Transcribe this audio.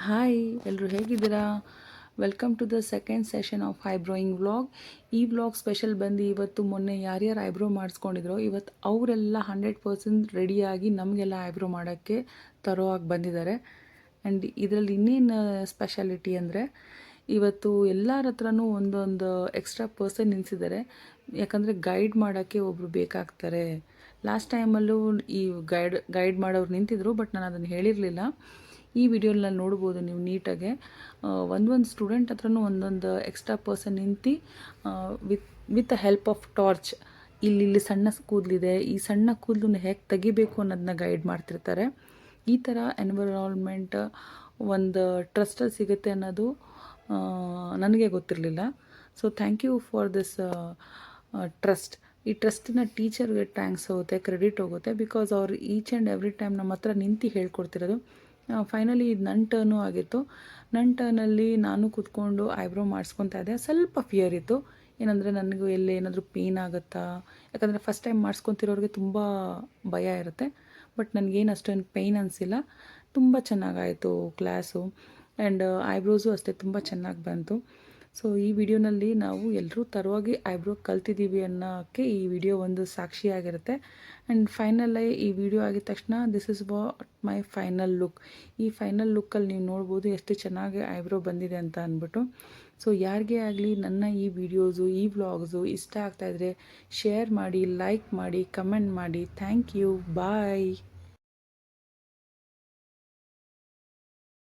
Hi ಎಲ್ಲರೂ ಹೇಗಿದ್ದೀರಾ? Welcome to the second session of eyebrowing vlog. ಈ ವ್ಲಾಗ್ ಸ್ಪೆಷಲ್ ಬಂದು ಇವತ್ತು ಮೊನ್ನೆ ಯಾರ್ಯಾರು ಐಬ್ರೋ ಮಾಡಿಸ್ಕೊಂಡಿದ್ರೋ ಇವತ್ತು ಅವರೆಲ್ಲ 100% ರೆಡಿಯಾಗಿ ನಮಗೆಲ್ಲ ಐಬ್ರೋ ಮಾಡೋಕ್ಕೆ ತರೋವಾಗಿ ಬಂದಿದ್ದಾರೆ. ಆ್ಯಂಡ್ ಇದರಲ್ಲಿ ಇನ್ನೇನು ಸ್ಪೆಷಾಲಿಟಿ ಅಂದರೆ ಇವತ್ತು ಎಲ್ಲರ ಹತ್ರನೂ ಒಂದೊಂದು ಎಕ್ಸ್ಟ್ರಾ ಪರ್ಸನ್ ನಿಲ್ಲಿಸಿದ್ದಾರೆ. ಯಾಕಂದರೆ ಗೈಡ್ ಮಾಡೋಕ್ಕೆ ಒಬ್ಬರು ಬೇಕಾಗ್ತಾರೆ. ಲಾಸ್ಟ್ ಟೈಮಲ್ಲೂ ಈ ಗೈಡ್ ಮಾಡೋರು ನಿಂತಿದ್ರು, ಬಟ್ ನಾನು ಅದನ್ನು ಹೇಳಿರಲಿಲ್ಲ. ಈ ವಿಡಿಯೋನಲ್ಲಿ ನೋಡ್ಬೋದು ನೀವು ನೀಟಾಗೆ ಒಂದೊಂದು ಸ್ಟೂಡೆಂಟ್ ಹತ್ರನೂ ಒಂದೊಂದು ಎಕ್ಸ್ಟ್ರಾ ಪರ್ಸನ್ ನಿಂತು with the help of torch ಇಲ್ಲಿ ಸಣ್ಣ ಕೂದಲಿದೆ, ಈ ಸಣ್ಣ ಕೂದಲನ್ನ ಹೇಗೆ ತೆಗಿಬೇಕು ಅನ್ನೋದನ್ನ ಗೈಡ್ ಮಾಡ್ತಿರ್ತಾರೆ. ಈ ಥರ ಎನ್ವಿರಾನ್ಮೆಂಟ್ ಒಂದು ಟ್ರಸ್ಟಲ್ಲಿ ಸಿಗುತ್ತೆ ಅನ್ನೋದು ನನಗೆ ಗೊತ್ತಿರಲಿಲ್ಲ. So thank you for this trust. ಈ ಟ್ರಸ್ಟಿನ ಟೀಚರ್ಗೆ ಥ್ಯಾಂಕ್ಸ್ ಹೋಗುತ್ತೆ, ಕ್ರೆಡಿಟ್ ಹೋಗುತ್ತೆ, ಬಿಕಾಸ್ ಅವ್ರು ಈಚ್ ಆ್ಯಂಡ್ ಎವ್ರಿ ಟೈಮ್ ನಮ್ಮ ಹತ್ರ ನಿಂತು ಹೇಳ್ಕೊಡ್ತಿರೋದು. ಫೈನಲಿ ಇದು ನನ್ನ ಟರ್ನು ಆಗಿತ್ತು. ನನ್ನ ಟರ್ನಲ್ಲಿ ನಾನು ಕೂತ್ಕೊಂಡು ಐಬ್ರೋ ಮಾಡಿಸ್ಕೊತಾ ಇದ್ದೆ. ಸ್ವಲ್ಪ ಫಿಯರ್ ಇತ್ತು, ಏನಂದರೆ ನನಗೂ ಎಲ್ಲಿ ಏನಾದರೂ ಪೇಯ್ನ್ ಆಗುತ್ತಾ, ಯಾಕಂದರೆ ಫಸ್ಟ್ ಟೈಮ್ ಮಾಡಿಸ್ಕೊತಿರೋರಿಗೆ ತುಂಬ ಭಯ ಇರುತ್ತೆ. ಬಟ್ ನನಗೇನು ಅಷ್ಟೊಂದು ಪೇಯ್ನ್ ಅನಿಸಿಲ್ಲ. ತುಂಬ ಚೆನ್ನಾಗಾಯಿತು ಕ್ಲಾಸು. ಆ್ಯಂಡ್ ಐಬ್ರೋಸು ಅಷ್ಟೇ ತುಂಬ ಚೆನ್ನಾಗಿ ಬಂತು. ಸೊ ಈ ವಿಡಿಯೋನಲ್ಲಿ ನಾವು ಎಲ್ಲರೂ ತರವಾಗಿ ಐಬ್ರೋ ಕಲ್ತಿದ್ದೀವಿ ಅನ್ನೋಕ್ಕೆ ಈ ವಿಡಿಯೋ ಒಂದು ಸಾಕ್ಷಿಯಾಗಿರುತ್ತೆ. ಆ್ಯಂಡ್ ಫೈನಲಾಗಿ ಈ ವಿಡಿಯೋ ಆಗಿದ ತಕ್ಷಣ this is what my final look. ಈ ಫೈನಲ್ ಲುಕ್ಕಲ್ಲಿ ನೀವು ನೋಡ್ಬೋದು ಎಷ್ಟು ಚೆನ್ನಾಗಿ ಐಬ್ರೋ ಬಂದಿದೆ ಅಂತ ಅಂದ್ಬಿಟ್ಟು. ಸೊ ಯಾರಿಗೇ ಆಗಲಿ ನನ್ನ ಈ ವಿಡಿಯೋಸು, ಈ ವ್ಲಾಗ್ಸು ಇಷ್ಟ ಆಗ್ತಾಯಿದ್ರೆ ಶೇರ್ ಮಾಡಿ, ಲೈಕ್ ಮಾಡಿ, ಕಮೆಂಟ್ ಮಾಡಿ. Thank you, bye.